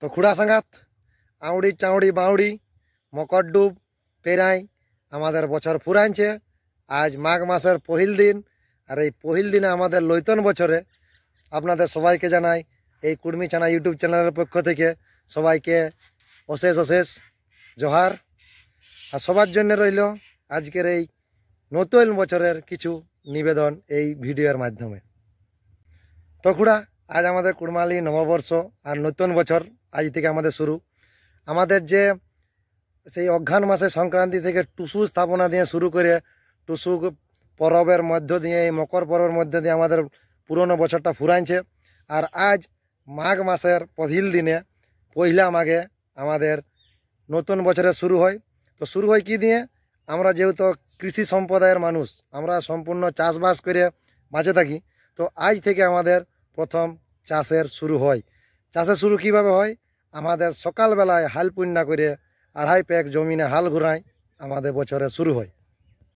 তো খুড়া সাঙ্গাত আউড়ি চাউড়ি বাউড়ি মকরডুব পেরাই আমাদের বছর ফুরাইছে। আজ মাঘ মাসের পহিল দিন, আর এই পহিল দিনে আমাদের লইতন বছরে আপনাদের সবাইকে জানাই এই কুর্মি চানা ইউটিউব চ্যানেলের পক্ষ থেকে সবাইকে অশেষ অশেষ জোহার। আর সবার জন্য রইল আজকের এই নতুন বছরের কিছু নিবেদন এই ভিডিওর মাধ্যমে। তো খুড়া, আজ আমাদের কুড়মালি নববর্ষ আর নতুন বছর আজ থেকে আমাদের শুরু। আমাদের যে সেই অঘ্রাণ মাসে সংক্রান্তি থেকে টুসু স্থাপনা দিয়ে শুরু করে টুসু পরবের মধ্য দিয়ে এই মকর পরবের মধ্য দিয়ে আমাদের পুরনো বছরটা ফুরাইছে। আর আজ মাঘ মাসের পহিল দিনে পহিলা মাঘে আমাদের নতুন বছরের শুরু হয়। তো শুরু হয় কি দিয়ে? আমরা যেহেতু কৃষি সম্প্রদায়ের মানুষ, আমরা সম্পূর্ণ চাষবাস করে বাঁচে থাকি। তো আজ থেকে আমাদের প্রথম চাষের শুরু হয়। চাষের শুরু কিভাবে হয়? আমাদের সকালবেলায় হাল পুন্না করে 2.5 পেক জমিনে হাল ঘুরায় আমাদের বছরের শুরু হয়।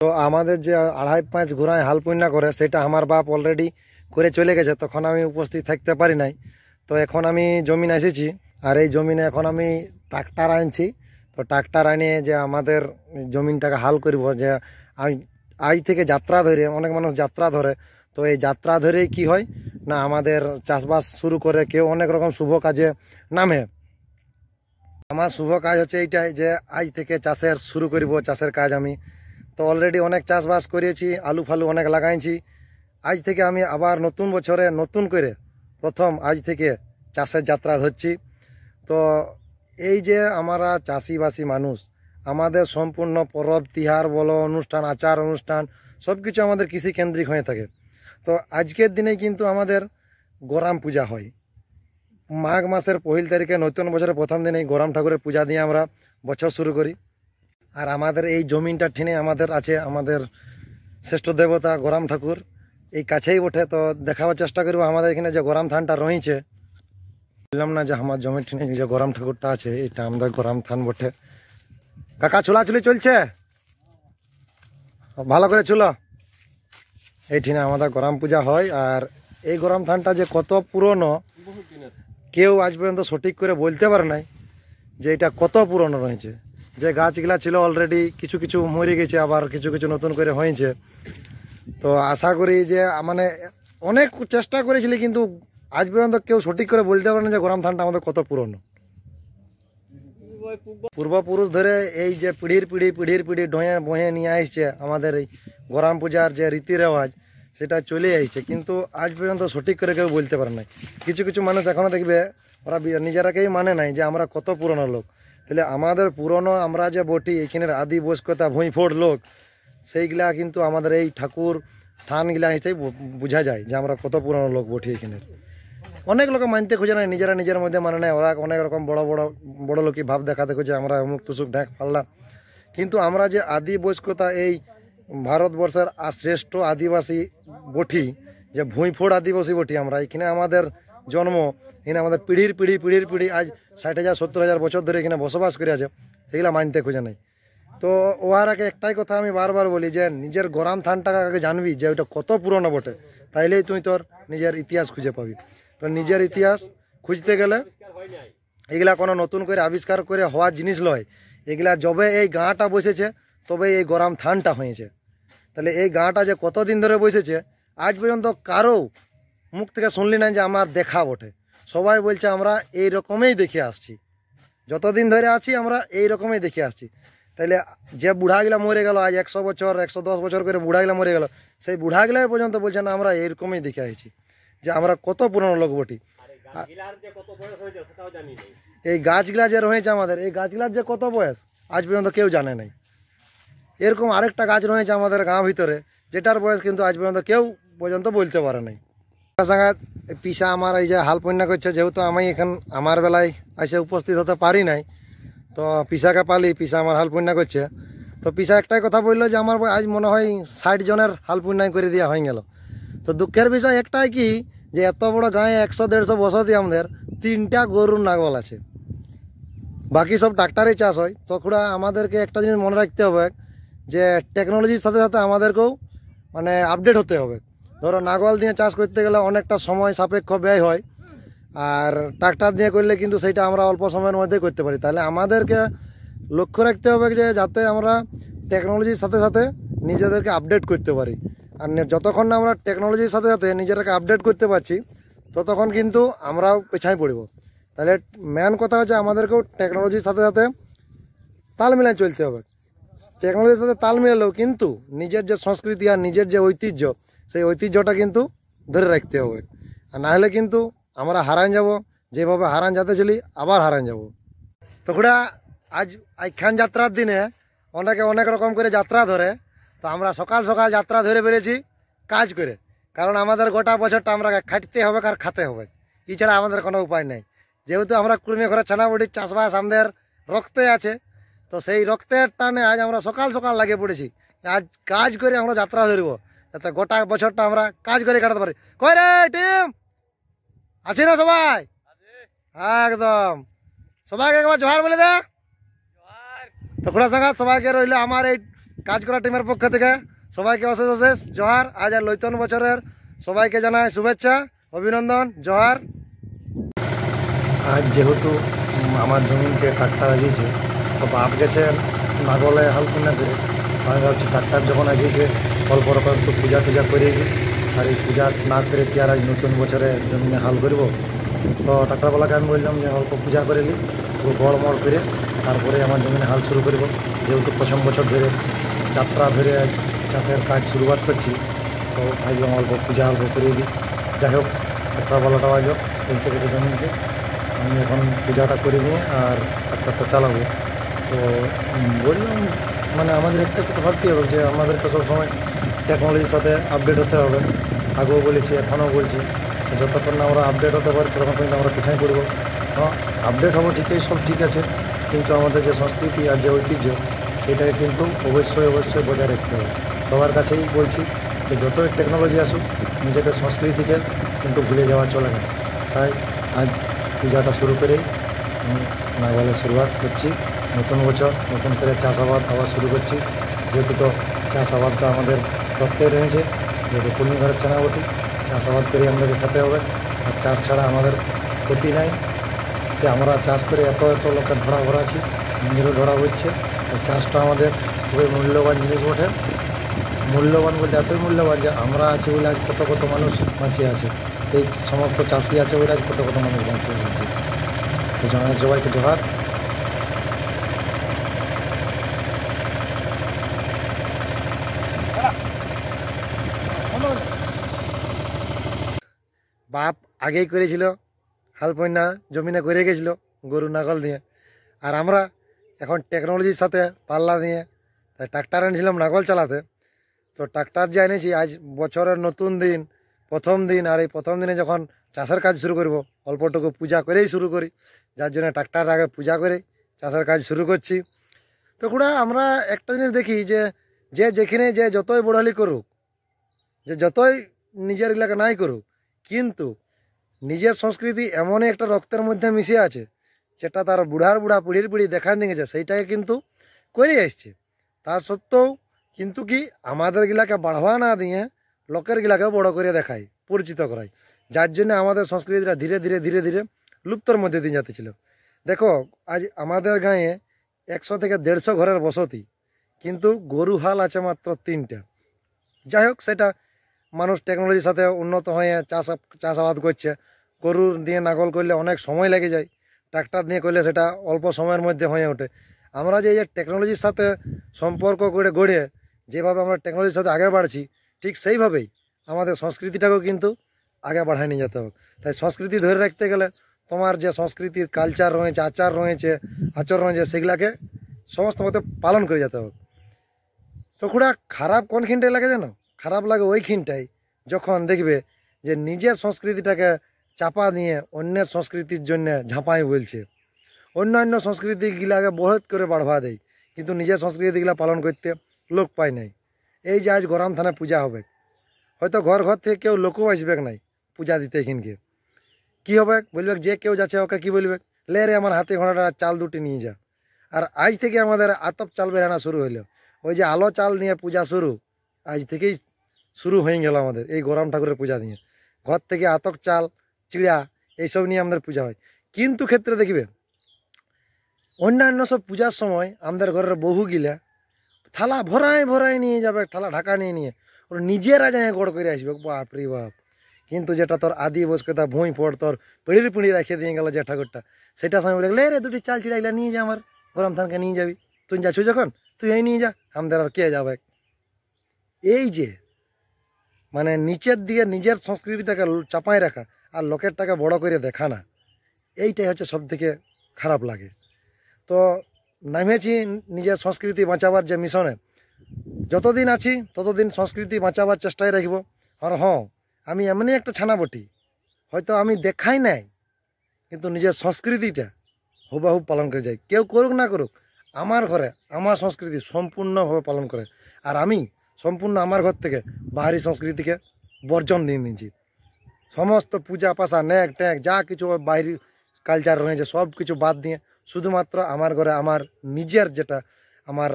তো আমাদের যে 2.5 5 ঘুরায় হাল পুন্না করে সেটা আমার বাপ অলরেডি করে চলে গেছে, তখন আমি উপস্থিত থাকতে পারি নাই। তো এখন আমি জমিনে এসেছি, আর এই জমিনে এখন আমি ট্রাক্টর আনছি। তো ট্রাক্টর আনিয়ে যে আমাদের জমিনটাকে হাল করব, যে আমি আজ থেকে যাত্রা ধরে, অনেক মানুষ যাত্রা ধরে, তো এই যাত্রা ধরেই কি হয় না আমাদের চাষবাস শুরু করে, কেউ অনেক রকম শুভ কাজে নামে। আমার শুভ কাজ হচ্ছে এইটাই যে আজ থেকে চাষের শুরু করব, চাষের কাজ আমি তো অলরেডি অনেক চাষবাস করেছি, আলু ফালু অনেক লাগাইছি। আজ থেকে আমি আবার নতুন বছরে নতুন করে প্রথম আজ থেকে চাষের যাত্রা ধরছি। তো এই যে আমরা চাষিবাসী মানুষ, আমাদের সম্পূর্ণ পরব তিহার বলো, অনুষ্ঠান আচার অনুষ্ঠান সব কিছু আমাদের কৃষি কেন্দ্রিক হয়ে থাকে। তো আজকের দিনে কিন্তু আমাদের গরাম পূজা হয়। মাঘ মাসের পহিল তারিখে নতুন বছরের প্রথম দিনে এই গরাম ঠাকুরের পূজা দিয়ে আমরা বছর শুরু করি। আর আমাদের এই জমিনটা ঠিনে আমাদের আছে আমাদের শ্রেষ্ঠ দেবতা গরাম ঠাকুর, এই কাছেই ওঠে। তো দেখাবার চেষ্টা করবো আমাদের এখানে যে গরাম থানটা রয়েছে। বললাম না যে আমার জমির ঠিনে যে গরাম ঠাকুরটা আছে, এটা আমাদের গরাম থান বটে। কাকা চুলাচুলি চলছে ভালো করে চুলো। এই ঠিনে আমাদের গরাম পূজা হয়। আর এই গরাম থানটা যে কত পুরনো কেউ আজ পর্যন্ত সঠিক করে বলতে পারে নাই যে এটা কত পুরনো রয়েছে। যে গাছগুলা ছিল অলরেডি কিছু কিছু মরে গেছে, আবার কিছু কিছু নতুন করে হয়েছে। তো আশা করি যে মানে অনেক চেষ্টা করেছিলি, কিন্তু আজ পর্যন্ত কেউ সঠিক করে বলতে পারে না যে গরম থানটা আমাদের কত পুরনো। পূর্বপুরুষ ধরে এই যে পিঢ়ির পিঢ়ি ডয়ে বয়ে নিয়ে আসছে আমাদের এই গরম পূজার যে রীতি রেওয়াজ, সেটা চলে আসছে, কিন্তু আজ পর্যন্ত সঠিক করে কেউ বলতে পারে নাই। কিছু কিছু মানুষ এখনো দেখবে ওরা নিজেরাকেই মানে নাই যে আমরা কত পুরনো লোক। তাহলে আমাদের পুরনো আমরা যে বটি এখানের আদি বয়স্কতা ভুঁইফোড় লোক, সেইগুলা কিন্তু আমাদের এই ঠাকুর থানগুলা হিসেবে বোঝা যায় যে আমরা কত পুরনো লোক বটি এখানের। অনেক লোক মানতে খুঁজে নাই, নিজেরা নিজের মধ্যে মানে নেয়। ওরা অনেক রকম বড় লোকই ভাব দেখাতে খুঁজে আমরা অমুক তুসুক ঢাক পারলাম, কিন্তু আমরা যে আদি বয়স্কতা এই ভারতবর্ষের শ্রেষ্ঠ আদিবাসী বটি, যে ভুঁইফোড় আদিবাসী বটি আমরা, এখানে আমাদের জন্ম, এখানে আমাদের পিঢ়ির পিঢ়ি আজ 60,000 70,000 বছর ধরে এখানে বসবাস করে আছে, সেগুলা মানতে খুঁজে নাই। তো ওহারাকে একটাই কথা আমি বারবার বলি যে নিজের গরাম থানটাকে আগে জানবি যে ওইটা কত পুরনো বটে, তাইলেই তুই তোর নিজের ইতিহাস খুঁজে পাবি। তো নিজের ইতিহাস খুঁজতে গেলে এগুলা কোনো নতুন করে আবিষ্কার করে হওয়ার জিনিস লয়। এগুলা যবে এই গাঁটা বসেছে তবে এই গরাম থানটা হয়েছে। তাহলে এই গাঁটা যে কতদিন ধরে বসেছে আজ পর্যন্ত কারো মুখ থেকে শুনলি না যে আমার দেখা বটে। সবাই বলছে আমরা এই রকমই দেখে আসছি, যতদিন ধরে আছি আমরা এই রকমই দেখে আসছি। তাইলে যে বুড়াগুলা মরে গেল আজ 100 বছর 110 বছর করে বুড়াগুলা মরে গেল, সেই বুড়াগুলাই পর্যন্ত বলছে না আমরা এইরকমই দেখে আসছি যে আমরা কত পুরনো লোক বটি। এই গাছগুলা যে রয়েছে আমাদের, এই গাছগুলার যে কত বয়স আজ পর্যন্ত কেউ জানে নাই। এরকম আরেকটা গাছ রয়েছে আমাদের গাঁ ভিতরে, যেটার বয়স কিন্তু আজ পর্যন্ত কেউ পর্যন্ত বলতে পারে নাই। পিসা আমার এই যে হাল পন্যা করছে, যেহেতু আমি এখন আমার বেলায় এসে উপস্থিত হতে পারি নাই, তো পিসাকে পালি, পিসা আমার হাল পন্যা করছে। তো পিসা একটাই কথা বললো যে আমার আজ মনে হয় 60 জনের হাল পন্যায় করে দেওয়া হয়ে গেল। তো দুঃখের বিষয় একটাই কি, যে এত বড় গায়ে 100-150 বসতি আমাদের 3টা গরুর নাগল আছে, বাকি সব ট্রাক্টরে চাষ হয়। তো খুড়া আমাদেরকে একটা জিনিস মনে রাখতে হবে যে টেকনোলজির সাথে সাথে আমাদেরকেও মানে আপডেট হতে হবে। ধরো নাগল দিয়ে চাষ করতে গেলে অনেকটা সময় সাপেক্ষ ব্যয় হয়, আর ট্রাক্টর দিয়ে করলে কিন্তু সেইটা আমরা অল্প সময়ের মধ্যে করতে পারি। তাহলে আমাদেরকে লক্ষ্য রাখতে হবে যে যাতে আমরা টেকনোলজির সাথে সাথে নিজেদেরকে আপডেট করতে পারি। আর যতক্ষণ না আমরা টেকনোলজির সাথে সাথে নিজেদেরকে আপডেট করতে পারছি ততক্ষণ কিন্তু আমরাও পেছায় পড়ব। তাহলে মেন কথা হচ্ছে আমাদেরকেও টেকনোলজির সাথে সাথে তাল মিলিয়ে চলতে হবে। টেকনোলজির সাথে তাল মিলালেও কিন্তু নিজের যে সংস্কৃতি আর নিজের যে ঐতিহ্য, সেই ঐতিহ্যটা কিন্তু ধরে রাখতে হবে। আর না হলে কিন্তু আমরা হারান যাব, যেভাবে হারান যেতে চলি আবার হারান যাব। তো খুড়া আজ আখ্যান যাত্রার দিনে অনেকে অনেক রকম করে যাত্রা ধরে, তো আমরা সকাল সকাল যাত্রা ধরে বেরিয়েছি কাজ করে। কারণ আমাদের গোটা বছরটা আমরা খাটতে হবে আর খাতে হবে, এছাড়া আমাদের কোনো উপায় নেই। যেহেতু আমরা কুর্মী ঘরে ছানাবুটির চাষবাস আমাদের রক্তে আছে, তো সেই রক্তের টানে আজ আমরা সকাল সকাল লাগিয়ে পড়েছি। আজ কাজ করে আমরা যাত্রা ধরব, যাতে গোটা বছরটা আমরা কাজ করে কাটাতে পারি। কই রে টিম, আছি না সবাই? একদম সবাইকে একবার জোহার বলে দে। তো খুড়া সাঙ্গাত সবাইকে রইল আমার এই কাজ করা টিমের পক্ষ থেকে সবাইকে অশেষ অশেষ জোহার। আজ আর নতুন বছরের সবাইকে জানাই শুভেচ্ছা, অভিনন্দন, জোহার। আজ যেহেতু আমার জমিনকে ট্রাক্টর আসিয়েছে, তো বাপ গেছে নাগলে হাল কিনা করে। আমি ভাবছি ট্রাক্টর যখন আসিয়েছে অল্প রকম একটু পূজা টুজা করিয়ে দিই। আর এই পূজা না করে কি আর আজ নতুন বছরে জমিনে হাল করব? তো ট্রাক্টরওয়ালাকে আমি বললাম যে অল্প পূজা করে নিই, পুরো গড়মড় করে তারপরে আমার জমিনে হাল শুরু করব। যেহেতু প্রথম বছর ধরে যাত্রা ধরে আজ চাষের কাজ শুরুয়াত করছি, তো ভাবলাম অল্প পূজা অল্প করিয়ে দিই। যাই হোক, ট্রাক্টরওয়ালাটাও আজ পৌঁছে গেছে জমিনকে। আমি এখন পূজাটা করে দিয়ে আর ট্রাক্টরটা চালাবো। তো বললাম মানে আমাদের একটা কথা ভাবতে হবে যে আমাদেরকে সবসময় টেকনোলজির সাথে আপডেট হতে হবে। আগেও বলেছি, এখনও বলছি, যতক্ষণ না আমরা আপডেট হতে পারি ততক্ষণ কিন্তু আমরা পিছায় পড়ব। হ্যাঁ, আপডেট হবো ঠিকই, সব ঠিক আছে, কিন্তু আমাদের যে সংস্কৃতি আর যে ঐতিহ্য সেটাকে কিন্তু অবশ্যই অবশ্যই বজায় রাখতে হবে। সবার কাছেই বলছি যে যতই টেকনোলজি আসুক নিজেদের সংস্কৃতিকে কিন্তু ভুলে যাওয়া চলে না। তাই আজ পূজাটা শুরু করেই আমি নাগালে শুরুয়াত করছি। নতুন বছর নতুন করে চাষাবাদ আবার শুরু করছি। যেহেতু তো চাষাবাদটা আমাদের রক্তে রয়েছে, যেহেতু পূর্ণি ঘরের ছানাবটি, চাষাবাদ করে আমাদেরকে খেতে হবে। আর চাষ ছাড়া আমাদের ক্ষতি নাই। যে আমরা চাষ করে এত এত লোকের ঢোড়া ভরাছি, ইঞ্জিনও ঢোড়া হচ্ছে। তো চাষটা আমাদের খুবই মূল্যবান জিনিস বটে। মূল্যবান বলতে এতই মূল্যবান যে আমরা আছি বলে আজ কত কত মানুষ বাঁচিয়ে আছে। এই সমস্ত চাষি আছে বলে আজ কত কত মানুষ বাঁচিয়ে আছে। তো জানাই সবাইকে জোহার। বাপ আগেই করেছিল, হাল পয়না জমিনে করে গেছিল গরু নাগল দিয়ে। আর আমরা এখন টেকনোলজির সাথে পাল্লা দিয়ে তাই ট্রাক্টর এনেছিলাম নাগল চালাতে। তো ট্রাক্টর যে এনেছি আজ বছরের নতুন দিন, প্রথম দিন। আর এই প্রথম দিনে যখন চাষের কাজ শুরু করব, অল্পটুকু পূজা করেই শুরু করি, যার জন্য ট্রাক্টর আগে পূজা করে চাষের কাজ শুরু করছি। তো খুড়া আমরা একটা জিনিস দেখি যে যে যেখানে যে যতই বড়ালি করুক, যে যতই নিজের এলাকা নাই করুক, কিন্তু নিজের সংস্কৃতি এমনই একটা রক্তের মধ্যে মিশে আছে যেটা তার বুড়ার বুড়া পিঢ়ির পিঢ়ি দেখা দিয়েছে, সেইটাকে কিন্তু করে আসছে। তার সত্ত্বেও কিন্তু কি আমাদের গিলাকে বাড়াবা না দিয়ে লোকের গিলাকে বড় করে দেখায়, পরিচিত করায়, যার জন্য আমাদের সংস্কৃতিটা ধীরে ধীরে ধীরে ধীরে লুপ্তর মধ্যে দিয়ে যাতেছিল। দেখো আজ আমাদের গাঁয়ে 100 থেকে 150 ঘরের বসতি, কিন্তু গরু হাল আছে মাত্র 3টা। যাই হোক, সেটা মানুষ টেকনোলজির সাথে উন্নত হয়ে চাষাবাদ করছে। গরু দিয়ে নাগল করলে অনেক সময় লেগে যায়, ট্রাক্টর দিয়ে করলে সেটা অল্প সময়ের মধ্যে হয়ে ওঠে। আমরা যে টেকনোলজির সাথে সম্পর্ক করে গড়ে যেভাবে আমরা টেকনোলজির সাথে আগে বাড়ছি, ঠিক সেইভাবেই আমাদের সংস্কৃতিটাকেও কিন্তু আগে বাড়ায় নিয়ে যেতে হবে। তাই সংস্কৃতি ধরে রাখতে গেলে তোমার যে সংস্কৃতির কালচার রয়েছে, আচার রয়েছে, আচরণ রয়েছে, সেগুলাকে সমস্ত মতে পালন করে যেতে হবে। তো খুড়া খারাপ কোনখিনটাই লাগে জানো? খারাপ লাগে ওইখিনটাই যখন দেখবে যে নিজের সংস্কৃতিটাকে চাপা দিয়ে অন্যের সংস্কৃতির জন্য ঝাঁপাই বলছে, অন্যান্য সংস্কৃতিগুলাকে বহুত করে বাড়বা দেয়, কিন্তু নিজের সংস্কৃতিগুলা পালন করতে লোক পায় নাই। এই যে আজ গরম থানায় পূজা হবে, হয়তো ঘর ঘর থেকে কেউ লোকও আসবে নাই পূজা দিতে। এখানকে কী হবে বলবে, যে কেউ যাচ্ছে ওকে কি বলবে, লে রে আমার হাতে ঘোড়াটা চাল দুটি নিয়ে যা। আর আজ থেকে আমাদের আতপ চাল বেরানো শুরু হইলো। ওই যে আলো চাল নিয়ে পূজা শুরু আজ থেকেই শুরু হয়ে গেল আমাদের এই গরম ঠাকুরের পূজা নিয়ে। ঘর থেকে আতক চাল, চিড়া এইসব নিয়ে আমাদের পূজা হয়। কিন্তু ক্ষেত্রে দেখবে অন্যান্য সব পূজার সময় আমাদের ঘরের বহুগিলা থালা ভরায় ভরায় নিয়ে যাবে, থালা ঢাকা নিয়ে নিয়ে ওরা নিজেরা যায় গড় করে আসবে, বাপ রে বাপ। কিন্তু যেটা তোর আদি বস্কতা ভুঁই পড় তোর পিড়ির পিঁড়ি রেখে দিয়ে গেল যে ঠাকুরটা, সেটা সময় বলে রে দুটি চাল চিড়াইলা নিয়ে যা, আমার গরম থানকে নিয়ে যাবি, তুই যাচ্ছ যখন তুই এই নিয়ে যা, আমাদের আর কে যাবে। এই যে মানে নিচের দিকে নিজের সংস্কৃতিটাকে চাপাই রাখা আর লোকেরটাকে বড় করে দেখা না, এইটাই হচ্ছে সব থেকে খারাপ লাগে। তো নামেছি নিজের সংস্কৃতি বাঁচাবার যে মিশনে, যতদিন আছি ততদিন সংস্কৃতি বাঁচাবার চেষ্টায় রাখব। আর হ্যাঁ, আমি এমনি একটা ছানা বটি, হয়তো আমি দেখাই নাই, কিন্তু নিজের সংস্কৃতিটা হুবাহু পালন করে যাই। কেউ করুক না করুক, আমার ঘরে আমার সংস্কৃতি সম্পূর্ণভাবে পালন করে। আর আমি সম্পূর্ণ আমার ঘর থেকে বাহারি সংস্কৃতিকে বর্জন দিয়ে নিয়েছি। সমস্ত পূজা পাশা ন্যাক ট্যাক যা কিছু বাইরে কালচার রয়েছে সব কিছু বাদ দিয়ে শুধুমাত্র আমার ঘরে আমার নিজের যেটা আমার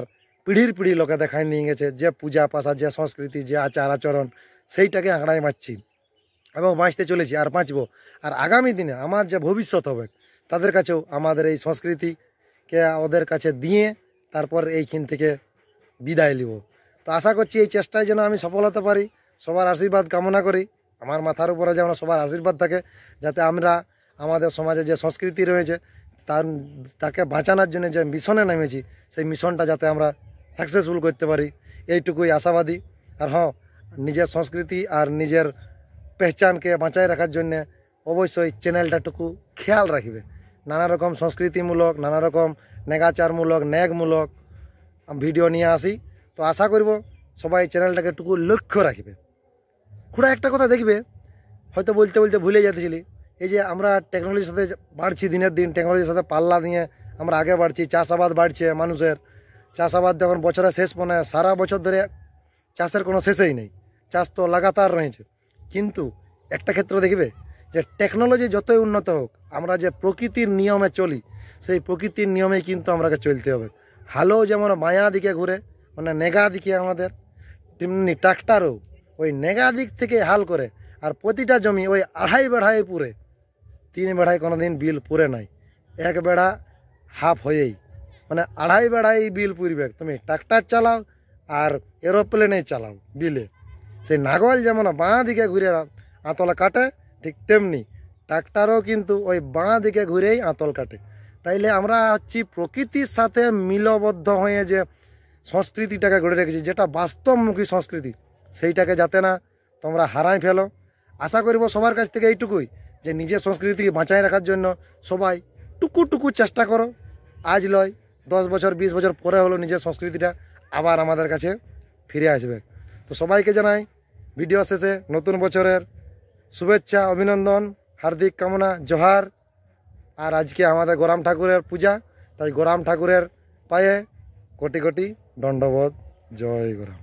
পিঢ়ির পিঢ়ি লোকে দেখায় নিয়ে গেছে, যে পূজা পাশা, যে সংস্কৃতি, যে আচার আচরণ, সেইটাকে আঁকড়ায় বাঁচছি এবং বাঁচতে চলেছি আর বাঁচবো। আর আগামী দিনে আমার যে ভবিষ্যৎ হবে তাদের কাছেও আমাদের এই সংস্কৃতিকে ওদের কাছে দিয়ে তারপর এইখান থেকে বিদায় নিব। তো আশা করছি এই চেষ্টায় যেন আমি সফল হতে পারি। সবার আশীর্বাদ কামনা করি, আমার মাথার উপরে যেন সবার আশীর্বাদ থাকে, যাতে আমরা আমাদের সমাজে যে সংস্কৃতি রয়েছে তাকে বাঁচানোর জন্য যে মিশনে নেমেছি সেই মিশনটা যাতে আমরা সাকসেসফুল করতে পারি, এইটুকুই আশাবাদী। আর হ্যাঁ, নিজের সংস্কৃতি আর নিজের পেহচানকে বাঁচায় রাখার জন্য অবশ্যই চ্যানেলটাটুকু খেয়াল রাখবে। নানা রকম সংস্কৃতিমূলক, নানা রকম নেগাচারমূলক, ন্যাগমূলক ভিডিও নিয়ে আসি। তো আশা করব সবাই চ্যানেলটাকে একটু লক্ষ্য রাখবে। খুঁড়া একটা কথা দেখবে, হয়তো বলতে বলতে ভুলে যেতেছিলি, এই যে আমরা টেকনোলজির সাথে বাড়ছি, দিনের দিন টেকনোলজির সাথে পাল্লা নিয়ে আমরা আগে বাড়ছি, চাষাবাদ বাড়ছে, মানুষের চাষাবাদ যখন বছরের শেষ মানে সারা বছর ধরে চাষের কোনো শেষেই নেই, চাষ তো লাগাতার রয়েছে। কিন্তু একটা ক্ষেত্র দেখবে যে টেকনোলজি যতই উন্নত হোক, আমরা যে প্রকৃতির নিয়মে চলি সেই প্রকৃতির নিয়মেই কিন্তু আমাকে চলতে হবে। হালও যেমন মায়া দিকে ঘুরে মানে নেগা দিকে আমাদের, তেমনি ট্রাক্টারও ওই নেগা দিক থেকে হাল করে। আর প্রতিটা জমি ওই আড়াই বেড়ায় পুরে, 3 বেড়ায় কোনো দিন বিল পুরে নাই, 1 বেড়া হাফ হয়েই মানে আড়াই বেড়াই বিল পুরবে। তুমি ট্রাক্টার চালাও আর এরোপ্লেনে চালাও বিলে, সেই নাগল যেমন বাঁ দিকে ঘুরে আঁতল কাটে, ঠিক তেমনি ট্রাক্টারও কিন্তু ওই বাঁ দিকে ঘুরেই আঁতল কাটে। তাইলে আমরা হচ্ছি প্রকৃতির সাথে মিলবদ্ধ হয়ে যে সংস্কৃতিটাকে গড়ে রেখেছি, যেটা বাস্তবমুখী সংস্কৃতি, সেইটাকে যাতে না তোমরা হারাই ফেলো। আশা করব সবার কাছ থেকে এইটুকুই যে নিজের সংস্কৃতিকে বাঁচায় রাখার জন্য সবাই টুকু টুকু চেষ্টা করো। আজ লয় 10 বছর 20 বছর পরে হলো নিজের সংস্কৃতিটা আবার আমাদের কাছে ফিরে আসবে। তো সবাইকে জানাই ভিডিও শেষে নতুন বছরের শুভেচ্ছা, অভিনন্দন, হার্দিক কামনা, জোহার। আর আজকে আমাদের গোরাম ঠাকুরের পূজা, তাই গোরাম ঠাকুরের পায়ে কোটি কোটি দণ্ডবোধ। জয় গোরাম।